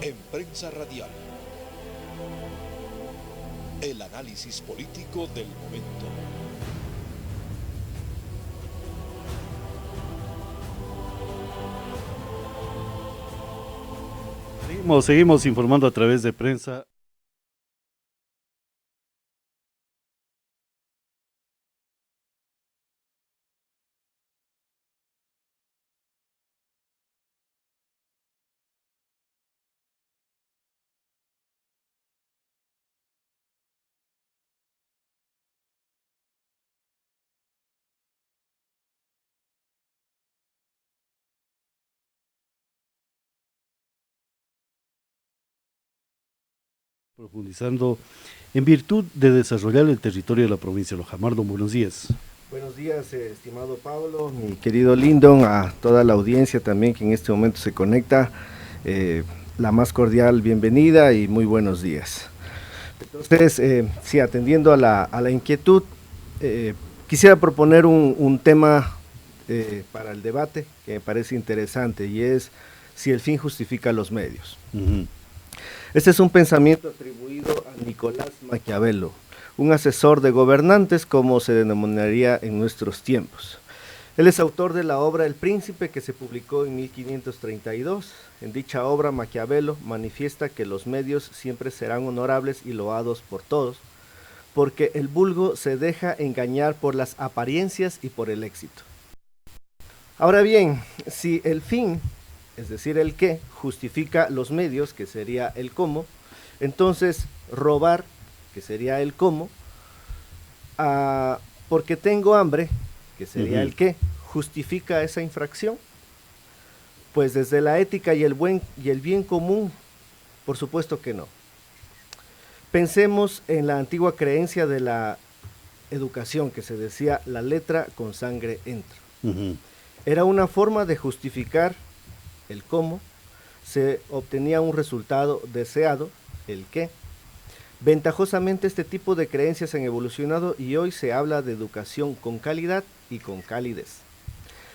En Prensa Radial, el análisis político del momento. Seguimos informando a través de prensa. Profundizando en virtud de desarrollar el territorio de la provincia de Loja. Marlon, buenos días. Buenos días, estimado Pablo, mi querido Lyndon, a toda la audiencia también que en este momento se conecta, la más cordial bienvenida y muy buenos días. Entonces, sí, atendiendo a la inquietud, quisiera proponer un tema para el debate que me parece interesante y es si el fin justifica los medios. Este es un pensamiento atribuido a Nicolás Maquiavelo, un asesor de gobernantes, como se denominaría en nuestros tiempos. Él es autor de la obra El Príncipe, que se publicó en 1532. En dicha obra, Maquiavelo manifiesta que los medios siempre serán honorables y loados por todos, porque el vulgo se deja engañar por las apariencias y por el éxito. Ahora bien, si el fin, es decir, el qué, justifica los medios, que sería el cómo, entonces robar, que sería el cómo, porque tengo hambre, que sería el qué, justifica esa infracción. Pues desde la ética y el bien común, por supuesto que no. Pensemos en la antigua creencia de la educación, que se decía la letra con sangre entra. Era una forma de justificar el cómo, se obtenía un resultado deseado, el qué. Ventajosamente este tipo de creencias han evolucionado y hoy se habla de educación con calidad y con calidez.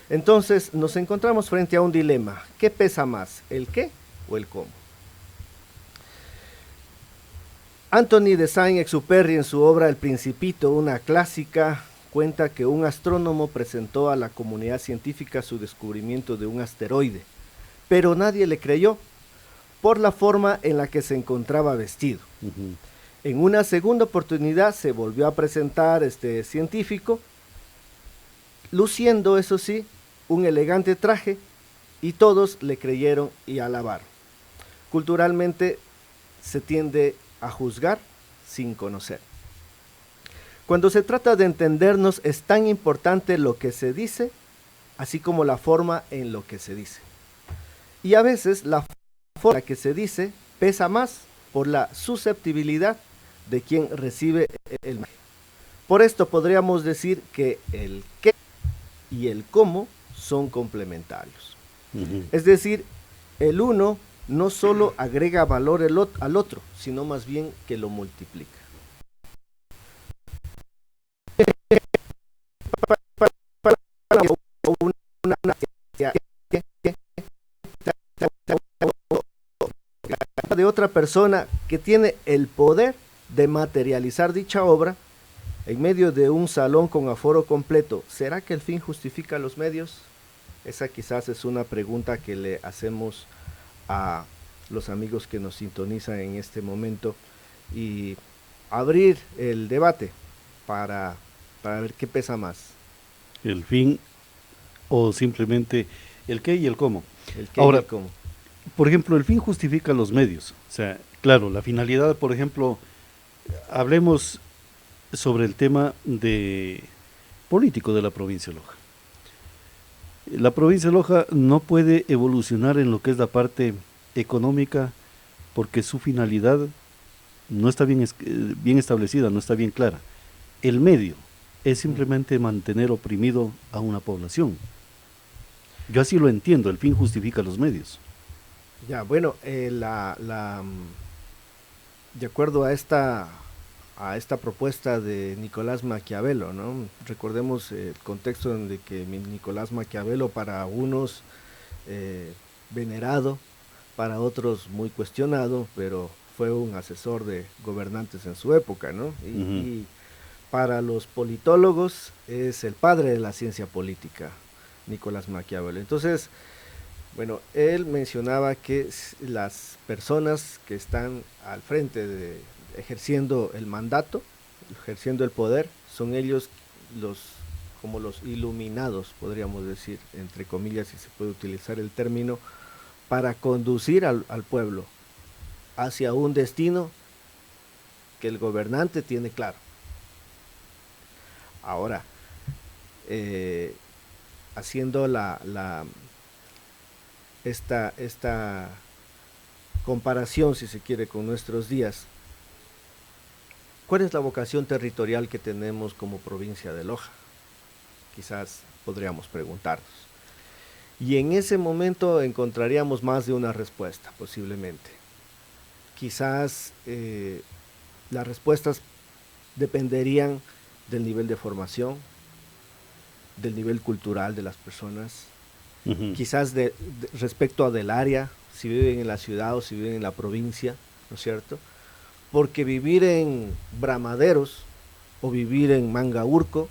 Entonces nos encontramos frente a un dilema. ¿Qué pesa más, el qué o el cómo? Anthony de Saint-Exupéry, en su obra El Principito, una clásica, cuenta que un astrónomo presentó a la comunidad científica su descubrimiento de un asteroide, pero nadie le creyó por la forma en la que se encontraba vestido. En una segunda oportunidad se volvió a presentar este científico, luciendo, eso sí, un elegante traje, y todos le creyeron y alabaron. Culturalmente se tiende a juzgar sin conocer. Cuando se trata de entendernos, es tan importante lo que se dice, así como la forma en lo que se dice. Y a veces la forma en la que se dice pesa más por la susceptibilidad de quien recibe el mensaje. Por esto podríamos decir que el qué y el cómo son complementarios. Es decir, el uno no solo agrega valor al otro, sino más bien que lo multiplica. De otra persona que tiene el poder de materializar dicha obra en medio de un salón con aforo completo, ¿será que el fin justifica los medios? Esa quizás es una pregunta que le hacemos a los amigos que nos sintonizan en este momento y abrir el debate para ver qué pesa más. El fin o simplemente el qué y el cómo. El qué Ahora, y el cómo. por ejemplo, el fin justifica los medios. O sea, claro, la finalidad, por ejemplo, hablemos sobre el tema de político de la provincia de Loja. La provincia de Loja no puede evolucionar en lo que es la parte económica porque su finalidad no está bien establecida, no está bien clara. El medio es simplemente mantener oprimido a una población. Yo así lo entiendo, el fin justifica los medios. Ya, bueno, de acuerdo a esta propuesta de Nicolás Maquiavelo, ¿no? Recordemos el contexto en el que Nicolás Maquiavelo, para unos venerado, para otros muy cuestionado, pero fue un asesor de gobernantes en su época, ¿no? Y para los politólogos es el padre de la ciencia política, Nicolás Maquiavelo. Entonces, bueno, él mencionaba que las personas que están al frente de ejerciendo el mandato, ejerciendo el poder, son ellos como los iluminados, podríamos decir, entre comillas, si se puede utilizar el término, para conducir al pueblo hacia un destino que el gobernante tiene claro. Ahora, haciendo esta comparación, si se quiere, con nuestros días, ¿cuál es la vocación territorial que tenemos como provincia de Loja? Quizás podríamos preguntarnos. Y en ese momento encontraríamos más de una respuesta, posiblemente. Quizás las respuestas dependerían del nivel de formación, del nivel cultural de las personas, quizás respecto a del área, si viven en la ciudad o si viven en la provincia, ¿no es cierto? Porque vivir en Bramaderos o vivir en Mangaurco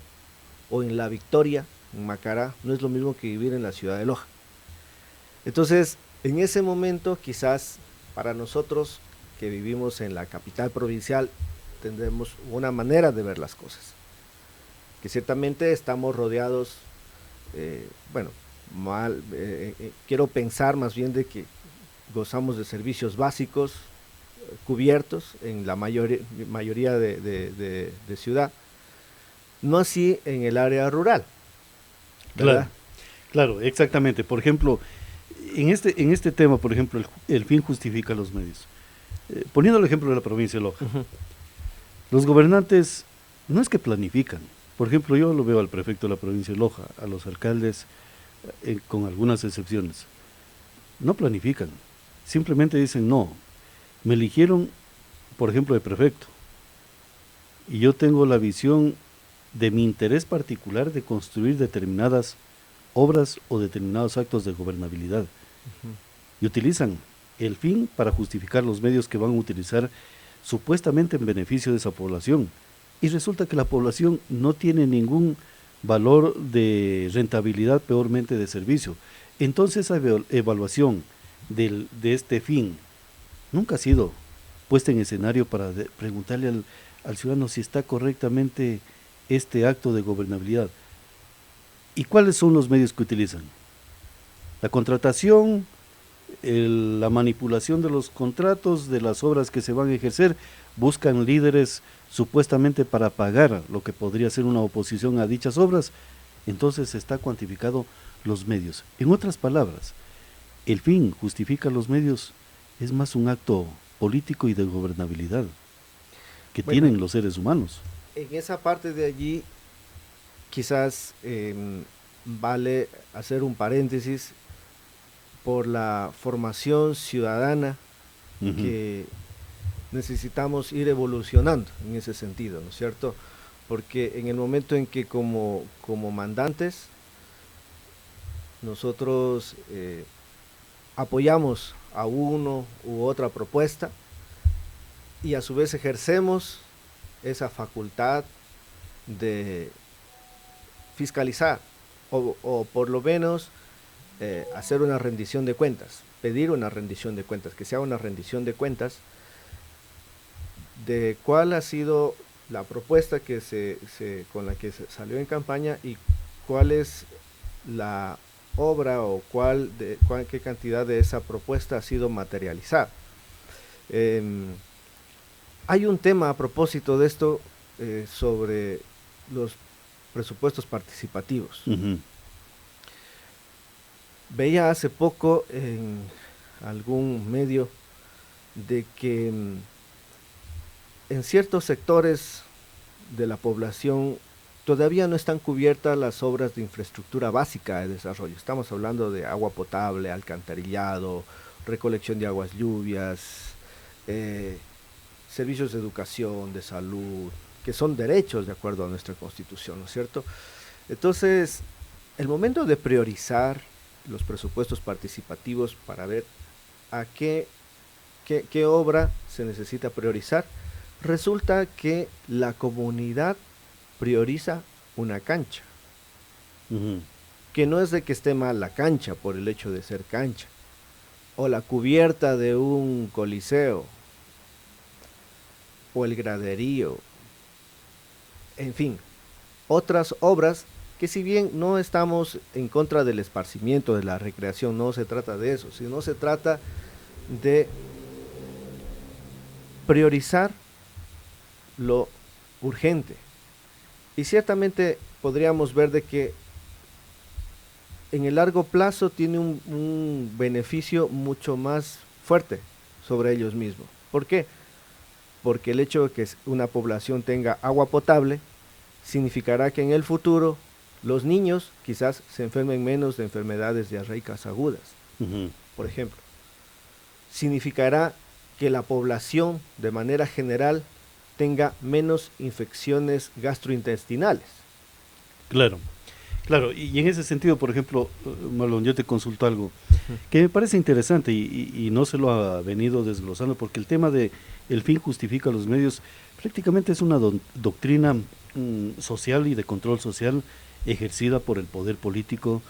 o en La Victoria, en Macará, no es lo mismo que vivir en la ciudad de Loja. Entonces, en ese momento, quizás para nosotros que vivimos en la capital provincial, tendremos una manera de ver las cosas, que ciertamente estamos rodeados, quiero pensar más bien de que gozamos de servicios básicos, cubiertos en la mayoría de ciudad, no así en el área rural, ¿verdad? Claro, exactamente. Por ejemplo, en este tema, por ejemplo, el fin justifica los medios. Poniendo el ejemplo de la provincia de Loja, los gobernantes no es que planifican. Por ejemplo, yo lo veo al prefecto de la provincia de Loja, a los alcaldes, con algunas excepciones, no planifican. Simplemente dicen, no, me eligieron, por ejemplo, de prefecto, y yo tengo la visión de mi interés particular de construir determinadas obras o determinados actos de gobernabilidad. Y utilizan el fin para justificar los medios que van a utilizar supuestamente en beneficio de esa población. Y resulta que la población no tiene ningún valor de rentabilidad, peormente de servicio. Entonces esa evaluación de este fin nunca ha sido puesta en escenario para preguntarle al ciudadano si está correctamente este acto de gobernabilidad. ¿Y cuáles son los medios que utilizan? La contratación, la manipulación de los contratos, de las obras que se van a ejercer, buscan líderes supuestamente para pagar lo que podría ser una oposición a dichas obras. Entonces está cuantificado los medios. En otras palabras, el fin justifica los medios, es más un acto político y de gobernabilidad que tienen los seres humanos. En esa parte de allí, quizás vale hacer un paréntesis por la formación ciudadana que necesitamos ir evolucionando en ese sentido, ¿no es cierto? Porque en el momento en que como mandantes nosotros apoyamos a uno u otra propuesta y a su vez ejercemos esa facultad de fiscalizar o por lo menos hacer una rendición de cuentas, pedir una rendición de cuentas, que sea una rendición de cuentas de cuál ha sido la propuesta con la que se salió en campaña y cuál es la obra o qué cantidad de esa propuesta ha sido materializada. Hay un tema a propósito de esto sobre los presupuestos participativos. Veía hace poco en algún medio de que en ciertos sectores de la población todavía no están cubiertas las obras de infraestructura básica de desarrollo. Estamos hablando de agua potable, alcantarillado, recolección de aguas lluvias, servicios de educación, de salud, que son derechos de acuerdo a nuestra Constitución, ¿no es cierto? Entonces, el momento de priorizar los presupuestos participativos para ver a qué obra se necesita priorizar. Resulta que la comunidad prioriza una cancha, que no es de que esté mal la cancha por el hecho de ser cancha, o la cubierta de un coliseo, o el graderío, en fin, otras obras que si bien no estamos en contra del esparcimiento, de la recreación, no se trata de eso, sino se trata de priorizar lo urgente. Y ciertamente podríamos ver de que en el largo plazo tiene un beneficio mucho más fuerte sobre ellos mismos. ¿Por qué? Porque el hecho de que una población tenga agua potable significará que en el futuro los niños quizás se enfermen menos de enfermedades diarreicas agudas, por ejemplo. Significará que la población de manera general tenga menos infecciones gastrointestinales. Claro, claro, y en ese sentido, por ejemplo, Marlon, yo te consulto algo que me parece interesante y no se lo ha venido desglosando, porque el tema de el fin justifica los medios prácticamente es una doctrina social y de control social ejercida por el poder político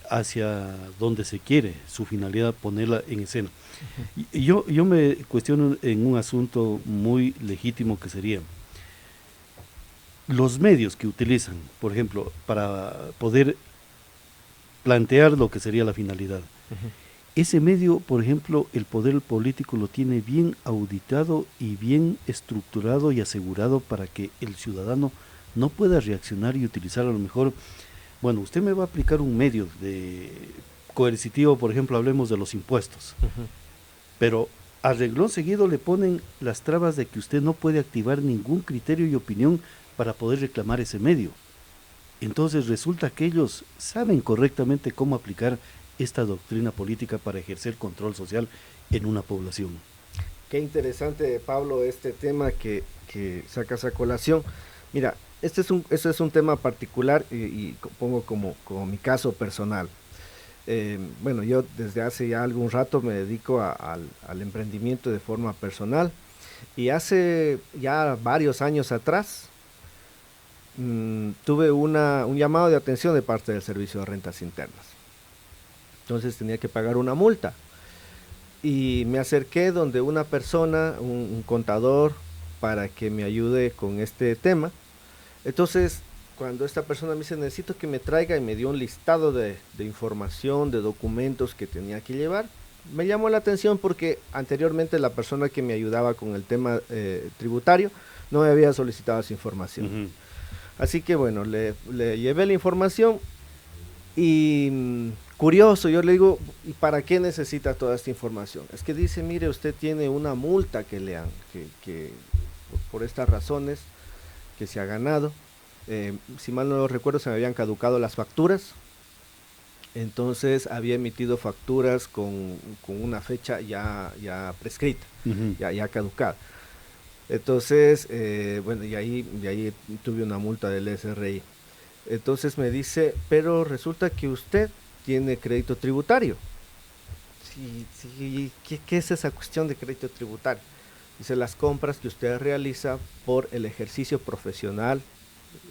hacia donde se quiere, su finalidad ponerla en escena. Y yo me cuestiono en un asunto muy legítimo que sería los medios que utilizan, por ejemplo, para poder plantear lo que sería la finalidad. Ese medio, por ejemplo, el poder político lo tiene bien auditado y bien estructurado y asegurado para que el ciudadano no pueda reaccionar y utilizar a lo mejor. Bueno, usted me va a aplicar un medio de coercitivo, por ejemplo, hablemos de los impuestos, pero a renglón seguido le ponen las trabas de que usted no puede activar ningún criterio y opinión para poder reclamar ese medio. Entonces resulta que ellos saben correctamente cómo aplicar esta doctrina política para ejercer control social en una población. Qué interesante, Pablo, este tema que sacas a colación. Mira, este es un tema particular y pongo como mi caso personal. Bueno, yo desde hace ya algún rato me dedico al emprendimiento de forma personal y hace ya varios años atrás tuve un llamado de atención de parte del Servicio de Rentas Internas. Entonces tenía que pagar una multa y me acerqué donde una persona, un contador, para que me ayude con este tema. Entonces, cuando esta persona me dice, necesito que me traiga, y me dio un listado de información, de documentos que tenía que llevar, me llamó la atención porque anteriormente la persona que me ayudaba con el tema tributario no me había solicitado esa información. Así que bueno, le llevé la información y curioso, yo le digo, ¿y para qué necesita toda esta información? Es que dice, mire, usted tiene una multa que le han, que por estas razones que se ha ganado, si mal no lo recuerdo, se me habían caducado las facturas, entonces había emitido facturas con una fecha ya prescrita, ya caducada. Entonces, bueno, y ahí tuve una multa del SRI. Entonces me dice, pero resulta que usted tiene crédito tributario. Sí, ¿qué es esa cuestión de crédito tributario? Dice, las compras que usted realiza por el ejercicio profesional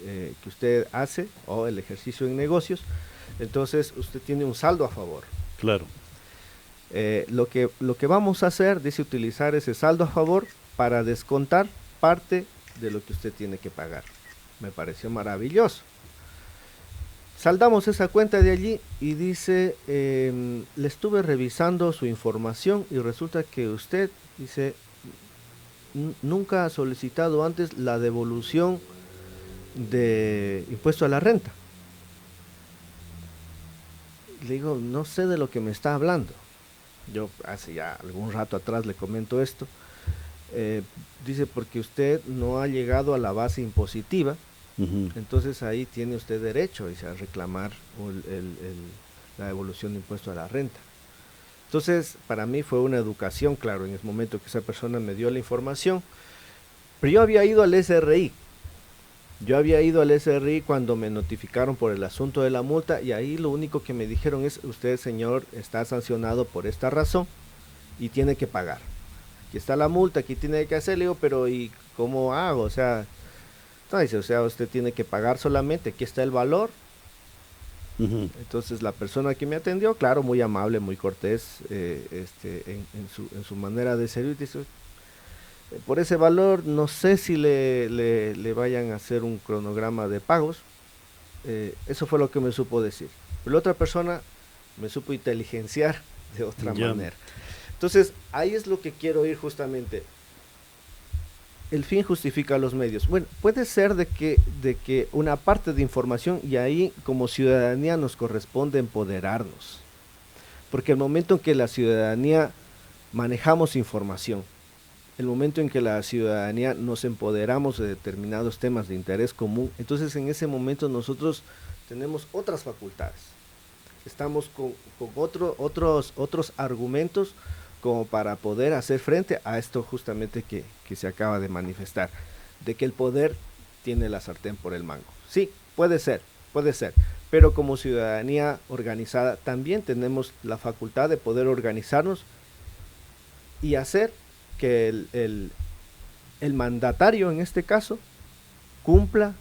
que usted hace o el ejercicio en negocios, entonces usted tiene un saldo a favor. Claro. Lo que vamos a hacer, dice, utilizar ese saldo a favor para descontar parte de lo que usted tiene que pagar. Me pareció maravilloso. Saldamos esa cuenta de allí y dice, le estuve revisando su información y resulta que usted, dice, nunca ha solicitado antes la devolución de impuesto a la renta. Le digo, no sé de lo que me está hablando. Yo hace ya algún rato atrás le comento esto. Dice, porque usted no ha llegado a la base impositiva, entonces ahí tiene usted derecho, dice, a reclamar la devolución de impuesto a la renta. Entonces, para mí fue una educación, claro, en el momento que esa persona me dio la información, pero yo había ido al SRI. Cuando me notificaron por el asunto de la multa y ahí lo único que me dijeron es, usted, señor, está sancionado por esta razón y tiene que pagar. Aquí está la multa, aquí tiene que hacer, le digo, pero ¿y cómo hago? O sea, no, dice, o sea, usted tiene que pagar solamente, aquí está el valor. Entonces la persona que me atendió, claro, muy amable, muy cortés, en su manera de servir, dice, por ese valor no sé si le vayan a hacer un cronograma de pagos. Eso fue lo que me supo decir. Pero la otra persona me supo inteligenciar de otra manera. Entonces, ahí es lo que quiero ir justamente. El fin justifica los medios. Bueno, puede ser de que una parte de información, y ahí como ciudadanía nos corresponde empoderarnos. Porque el momento en que la ciudadanía manejamos información, el momento en que la ciudadanía nos empoderamos de determinados temas de interés común, entonces en ese momento nosotros tenemos otras facultades. Estamos con otros argumentos como para poder hacer frente a esto justamente que se acaba de manifestar, de que el poder tiene la sartén por el mango. Sí, puede ser, pero como ciudadanía organizada también tenemos la facultad de poder organizarnos y hacer que el mandatario en este caso cumpla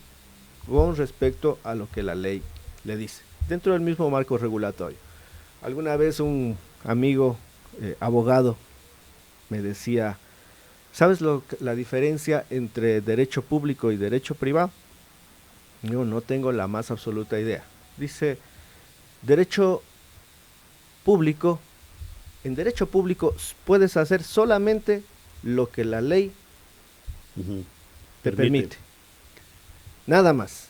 con respecto a lo que la ley le dice, dentro del mismo marco regulatorio. Alguna vez un amigo abogado me decía, ¿sabes la diferencia entre derecho público y derecho privado? Yo no tengo la más absoluta idea. Dice, derecho público, en derecho público puedes hacer solamente lo que la ley te permite. Nada más.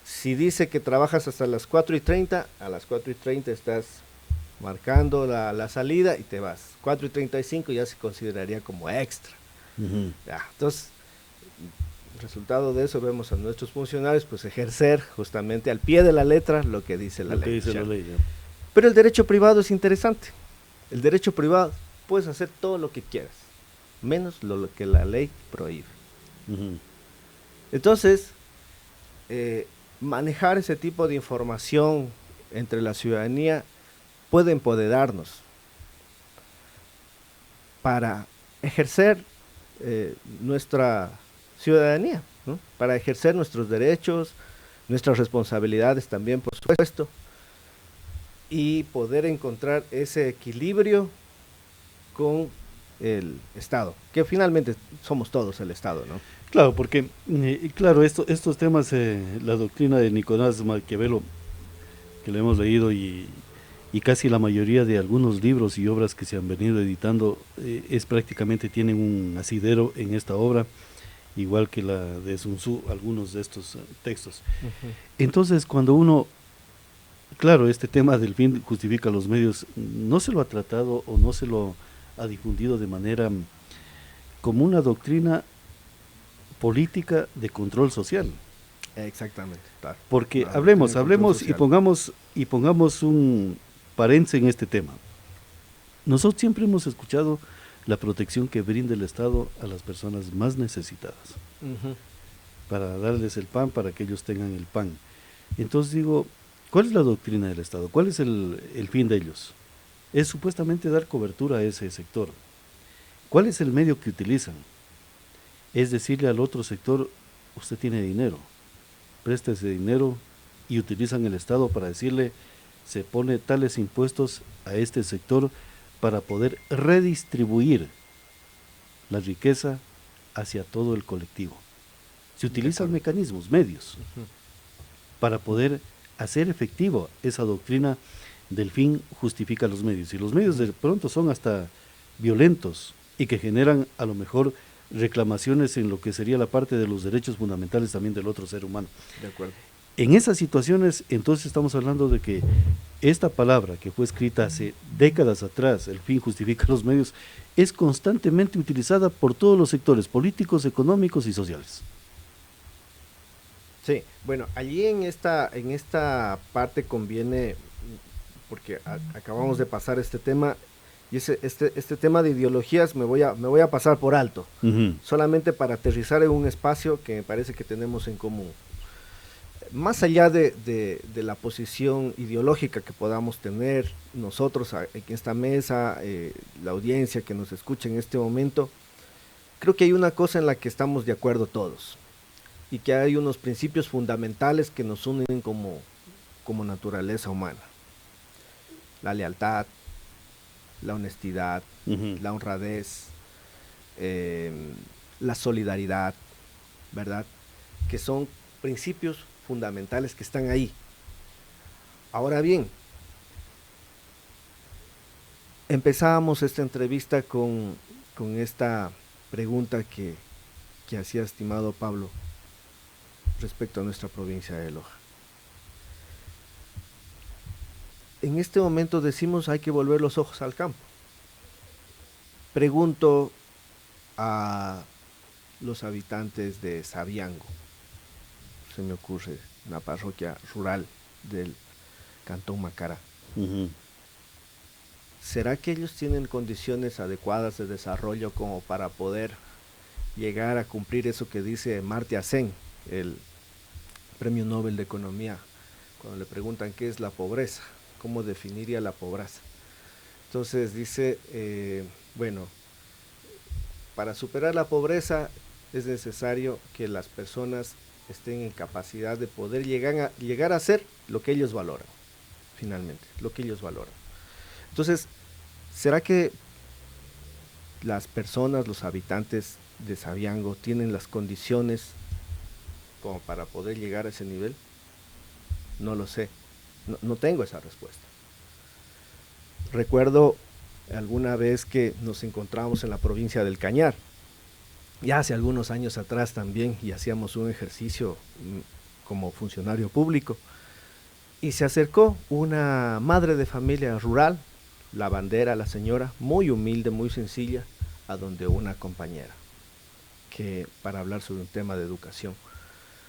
Si dice que trabajas hasta las 4:30, a las 4:30 estás marcando la salida y te vas. 4:35 ya se consideraría como extra. Ya, entonces, resultado de eso vemos a nuestros funcionarios pues ejercer justamente al pie de la letra lo que dice la ley. Pero el derecho privado es interesante. El derecho privado puedes hacer todo lo que quieras, menos lo que la ley prohíbe. Entonces, manejar ese tipo de información entre la ciudadanía puede empoderarnos para ejercer nuestra ciudadanía, ¿no? Para ejercer nuestros derechos, nuestras responsabilidades también, por supuesto, y poder encontrar ese equilibrio con el Estado, que finalmente somos todos el Estado, ¿no? Claro, porque, claro, estos temas, la doctrina de Nicolás Maquiavelo, que lo hemos leído y casi la mayoría de algunos libros y obras que se han venido editando, es prácticamente tienen un asidero en esta obra, igual que la de Sun Tzu, algunos de estos textos. Entonces, cuando uno, claro, este tema del fin justifica los medios, no se lo ha tratado o no se lo ha difundido de manera como una doctrina política de control social. Exactamente, claro. Porque hablemos y pongamos un paréntesis en este tema. Nosotros siempre hemos escuchado la protección que brinda el Estado a las personas más necesitadas, para darles el pan, para que ellos tengan el pan. Entonces digo, ¿cuál es la doctrina del Estado? ¿Cuál es el fin de ellos? Es supuestamente dar cobertura a ese sector. ¿Cuál es el medio que utilizan? Es decirle al otro sector, usted tiene dinero, presta ese dinero, y utilizan el Estado para decirle, se pone tales impuestos a este sector para poder redistribuir la riqueza hacia todo el colectivo. Se utilizan mecanismos, medios, para poder hacer efectivo esa doctrina del fin justifica los medios. Y los medios de pronto son hasta violentos y que generan a lo mejor reclamaciones en lo que sería la parte de los derechos fundamentales también del otro ser humano. De acuerdo. En esas situaciones, entonces estamos hablando de que esta palabra que fue escrita hace décadas atrás, el fin justifica los medios, es constantemente utilizada por todos los sectores políticos, económicos y sociales. Sí, bueno, allí en esta parte conviene, porque acabamos de pasar este tema, y este tema de ideologías me voy a pasar por alto, solamente para aterrizar en un espacio que me parece que tenemos en común. más allá de la posición ideológica que podamos tener nosotros en esta mesa, la audiencia que nos escucha en este momento, creo que hay una cosa en la que estamos de acuerdo todos, y que hay unos principios fundamentales que nos unen como naturaleza humana. La lealtad, la honestidad, la honradez, la solidaridad, ¿verdad? Que son principios fundamentales que están ahí. Ahora bien, empezábamos esta entrevista con esta pregunta que hacía estimado Pablo respecto a nuestra provincia de Loja. En este momento decimos hay que volver los ojos al campo. Pregunto a los habitantes de Sabiango, se me ocurre, una parroquia rural del Cantón Macará. ¿Será que ellos tienen condiciones adecuadas de desarrollo como para poder llegar a cumplir eso que dice Amartya Sen, el Premio Nobel de Economía, cuando le preguntan qué es la pobreza, cómo definiría la pobreza? Entonces dice, bueno, para superar la pobreza es necesario que las personas estén en capacidad de poder llegar a ser lo que ellos valoran, finalmente, lo que ellos valoran. Entonces, ¿será que las personas, los habitantes de Sabiango tienen las condiciones como para poder llegar a ese nivel? No lo sé, no tengo esa respuesta. Recuerdo alguna vez que nos encontramos en la provincia del Cañar, ya hace algunos años atrás también, y hacíamos un ejercicio como funcionario público, y se acercó una madre de familia rural, lavandera, la señora, muy humilde, muy sencilla, a donde una compañera, que para hablar sobre un tema de educación.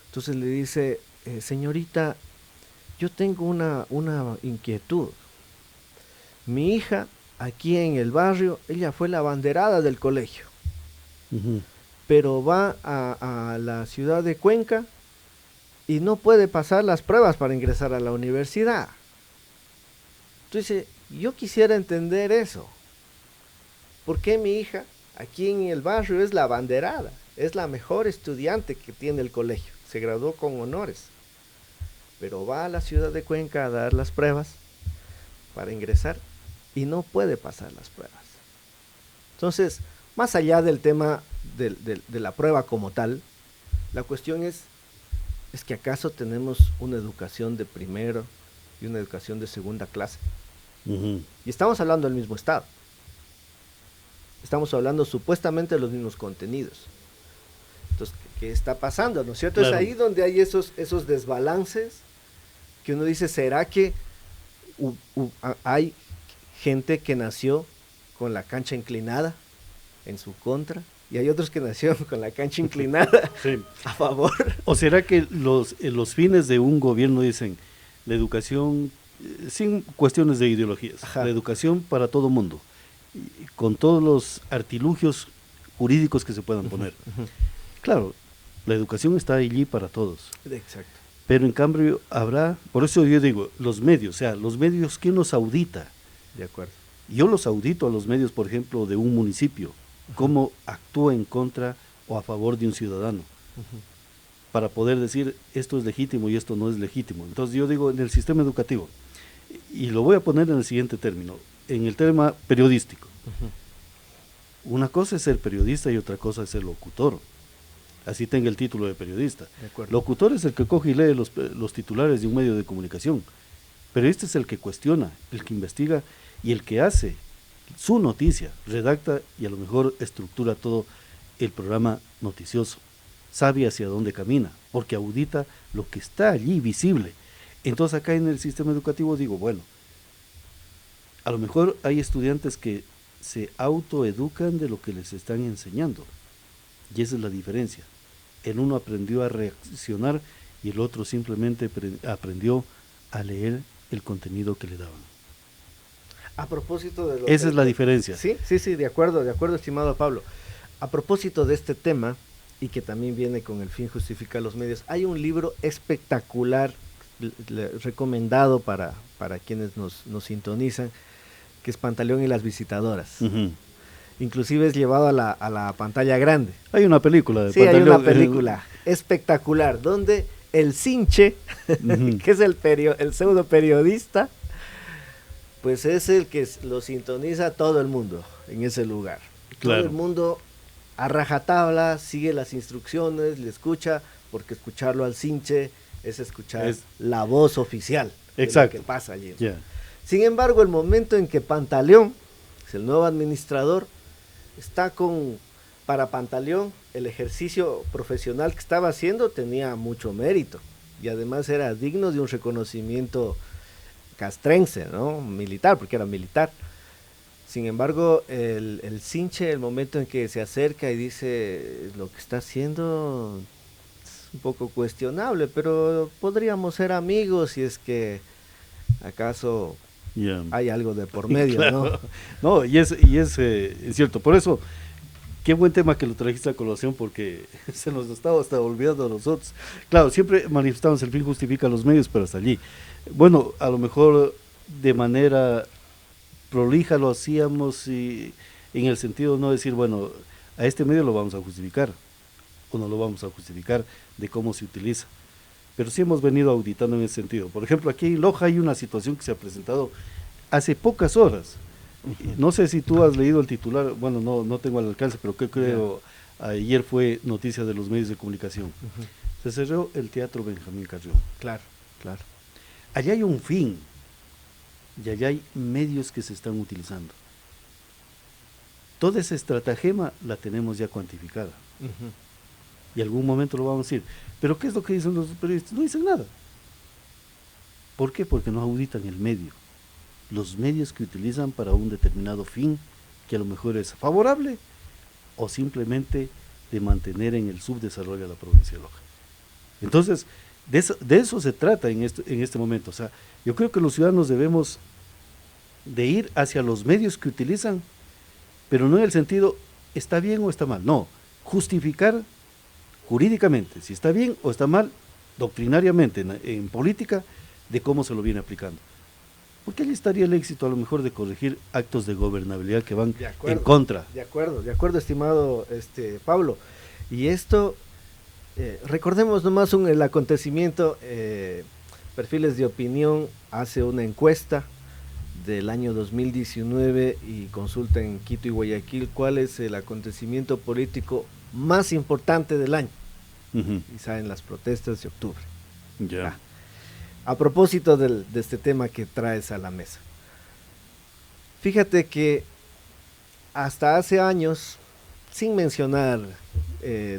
Entonces le dice, señorita, yo tengo una inquietud. Mi hija, aquí en el barrio, ella fue la abanderada del colegio, pero va a la ciudad de Cuenca y no puede pasar las pruebas para ingresar a la universidad. Entonces, yo quisiera entender eso. ¿Por qué mi hija aquí en el barrio es la abanderada? Es la mejor estudiante que tiene el colegio. Se graduó con honores. Pero va a la ciudad de Cuenca a dar las pruebas para ingresar y no puede pasar las pruebas. Entonces, más allá del tema de la prueba como tal, la cuestión es que acaso tenemos una educación de primero y una educación de segunda clase. Y estamos hablando del mismo estado. Estamos hablando supuestamente de los mismos contenidos. Entonces, ¿qué está pasando? ¿No es cierto? Claro. Es ahí donde hay esos desbalances que uno dice, ¿será que hay gente que nació con la cancha inclinada en su contra? Y hay otros que nacieron con la cancha inclinada a favor. ¿O será que los fines de un gobierno dicen la educación, sin cuestiones de ideologías, la educación para todo mundo, con todos los artilugios jurídicos que se puedan poner? Claro, la educación está allí para todos. Exacto. Pero en cambio habrá, por eso yo digo, los medios, o sea, los medios, ¿quién los audita? De acuerdo. Yo los audito a los medios, por ejemplo, de un municipio, cómo actúa en contra o a favor de un ciudadano, para poder decir esto es legítimo y esto no es legítimo. Entonces yo digo, en el sistema educativo, y lo voy a poner en el siguiente término, en el tema periodístico. Una cosa es ser periodista y otra cosa es ser locutor. Así tenga el título de periodista. Locutor es el que coge y lee los titulares de un medio de comunicación. Periodista es el que cuestiona, el que investiga y el que hace su noticia, redacta y a lo mejor estructura todo el programa noticioso. Sabe hacia dónde camina, porque audita lo que está allí visible. Entonces acá en el sistema educativo digo, bueno, a lo mejor hay estudiantes que se autoeducan de lo que les están enseñando. Y esa es la diferencia. El uno aprendió a reaccionar y el otro simplemente aprendió a leer el contenido que le daban. A propósito de lo esa es la diferencia. Sí, de acuerdo, estimado Pablo. A propósito de este tema, y que también viene con el fin justifica los medios. Hay un libro espectacular, recomendado para quienes nos sintonizan, que es Pantaleón y las visitadoras. Inclusive es llevado a la pantalla grande. Hay una película de Sí, hay una película espectacular, donde el Sinche, que es el pseudo periodista, pues es el que lo sintoniza a todo el mundo en ese lugar. Claro. Todo el mundo a rajatabla sigue las instrucciones, le escucha, porque escucharlo al Sinche es escuchar la voz oficial de lo que pasa allí. Yeah. Sin embargo, el momento en que Pantaleón, es el nuevo administrador, está para Pantaleón, el ejercicio profesional que estaba haciendo tenía mucho mérito y además era digno de un reconocimiento castrense, ¿no? Militar, porque era militar. Sin embargo, el Sinche, el momento en que se acerca y dice, lo que está haciendo es un poco cuestionable, pero podríamos ser amigos si es que acaso hay algo de por medio, claro. ¿No? No, y es cierto, por eso, qué buen tema que lo trajiste a colación, porque se nos estaba hasta olvidando a nosotros. Claro, siempre manifestamos el fin justifica los medios, pero hasta allí. Bueno, a lo mejor de manera prolija lo hacíamos y en el sentido de no decir, bueno, a este medio lo vamos a justificar o no lo vamos a justificar de cómo se utiliza. Pero sí hemos venido auditando en ese sentido. Por ejemplo, aquí en Loja hay una situación que se ha presentado hace pocas horas. No sé si tú has leído el titular, bueno, no tengo al alcance, pero creo ayer fue noticia de los medios de comunicación. Se cerró el Teatro Benjamín Carrión. Claro, claro. Allá hay un fin y allá hay medios que se están utilizando. Toda esa estratagema la tenemos ya cuantificada. Y algún momento lo vamos a decir. Pero ¿qué es lo que dicen los periodistas? No dicen nada. ¿Por qué? Porque no auditan el medio. Los medios que utilizan para un determinado fin, que a lo mejor es favorable, o simplemente de mantener en el subdesarrollo a la provincia de Loja. Entonces, de eso se trata en este momento. O sea, yo creo que los ciudadanos debemos de ir hacia los medios que utilizan, pero no en el sentido, ¿está bien o está mal? No, justificar jurídicamente, si está bien o está mal, doctrinariamente, en política, de cómo se lo viene aplicando. Porque allí estaría el éxito a lo mejor de corregir actos de gobernabilidad que van en contra. De acuerdo, estimado Pablo. Y esto, recordemos nomás el acontecimiento, Perfiles de Opinión hace una encuesta del año 2019 y consulta en Quito y Guayaquil cuál es el acontecimiento político más importante del año. Y saben, las protestas de octubre. Ya. A propósito de este tema que traes a la mesa. Fíjate que hasta hace años, sin mencionar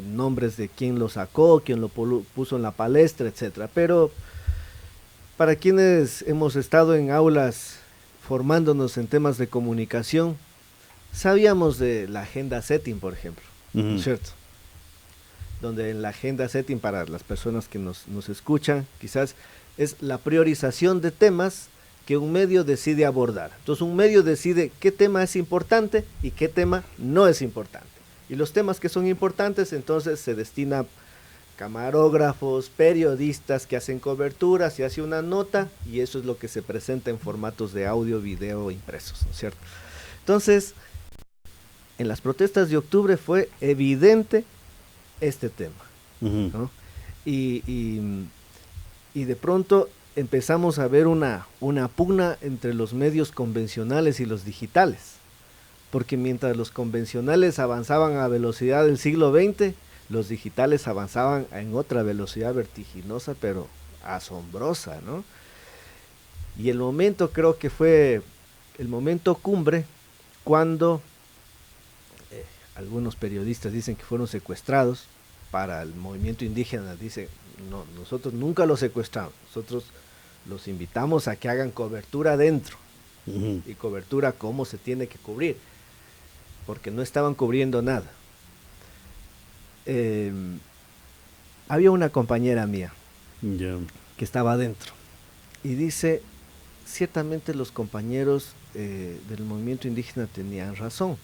nombres de quién lo sacó, quién lo puso en la palestra, etcétera, pero para quienes hemos estado en aulas formándonos en temas de comunicación, sabíamos de la agenda setting, por ejemplo, ¿no es cierto? Donde en la agenda setting, para las personas que nos escuchan, quizás es la priorización de temas que un medio decide abordar. Entonces un medio decide qué tema es importante y qué tema no es importante. Y los temas que son importantes, entonces se destina camarógrafos, periodistas que hacen cobertura, se hace una nota y eso es lo que se presenta en formatos de audio, video, impresos, ¿no es cierto? Entonces, en las protestas de octubre fue evidente este tema, ¿no? Y de pronto empezamos a ver una pugna entre los medios convencionales y los digitales, porque mientras los convencionales avanzaban a velocidad del siglo XX, los digitales avanzaban en otra velocidad vertiginosa, pero asombrosa, ¿no? Y el momento, creo que fue el momento cumbre, cuando algunos periodistas dicen que fueron secuestrados. Para el movimiento indígena dicen, no, nosotros nunca los secuestramos, nosotros los invitamos a que hagan cobertura adentro, y cobertura como se tiene que cubrir, porque no estaban cubriendo nada. Había una compañera mía que estaba adentro y dice, ciertamente los compañeros del movimiento indígena tenían razón.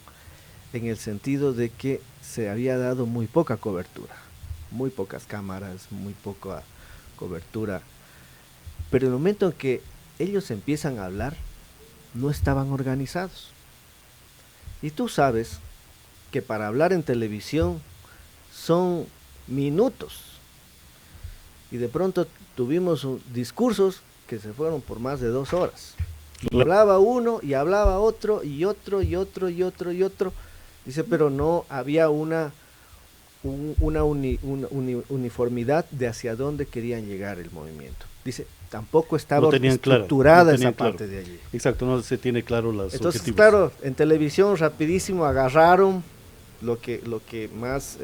en el sentido de que se había dado muy poca cobertura, muy pocas cámaras, muy poca cobertura, pero en el momento en que ellos empiezan a hablar, no estaban organizados. Y tú sabes que para hablar en televisión son minutos, y de pronto tuvimos discursos que se fueron por más de 2 horas. Y hablaba uno y hablaba otro y otro y otro y otro y otro. Dice, pero no había una uniformidad de hacia dónde querían llegar el movimiento. Dice, tampoco estaba estructurada esa parte de allí. Exacto, no se tiene claro las Entonces, objetivos. claro, en televisión rapidísimo agarraron lo que más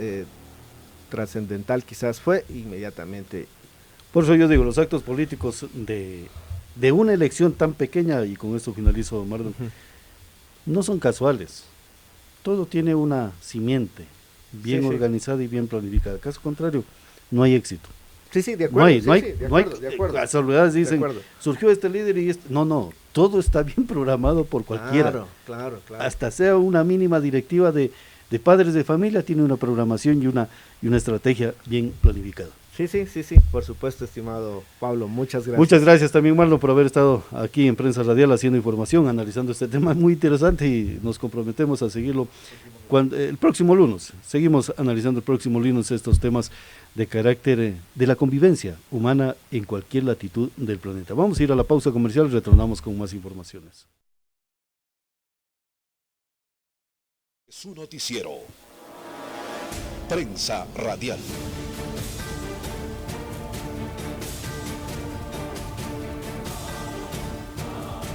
trascendental quizás fue, inmediatamente. Por eso yo digo, los actos políticos de una elección tan pequeña, y con esto finalizo, Marlon, no son casuales. Todo tiene una simiente bien organizada y bien planificada. Caso contrario, no hay éxito. Sí, de acuerdo. No hay casualidades, dicen, surgió este líder y no, todo está bien programado por cualquiera. Claro. Hasta sea una mínima directiva de padres de familia, tiene una programación y una estrategia bien planificada. Sí, por supuesto, estimado Pablo, muchas gracias. Muchas gracias también, Marlon, por haber estado aquí en Prensa Radial haciendo información, analizando este tema muy interesante, y nos comprometemos a seguirlo el próximo lunes. Seguimos analizando el próximo lunes estos temas de carácter de la convivencia humana en cualquier latitud del planeta. Vamos a ir a la pausa comercial y retornamos con más informaciones. Su noticiero. Prensa Radial.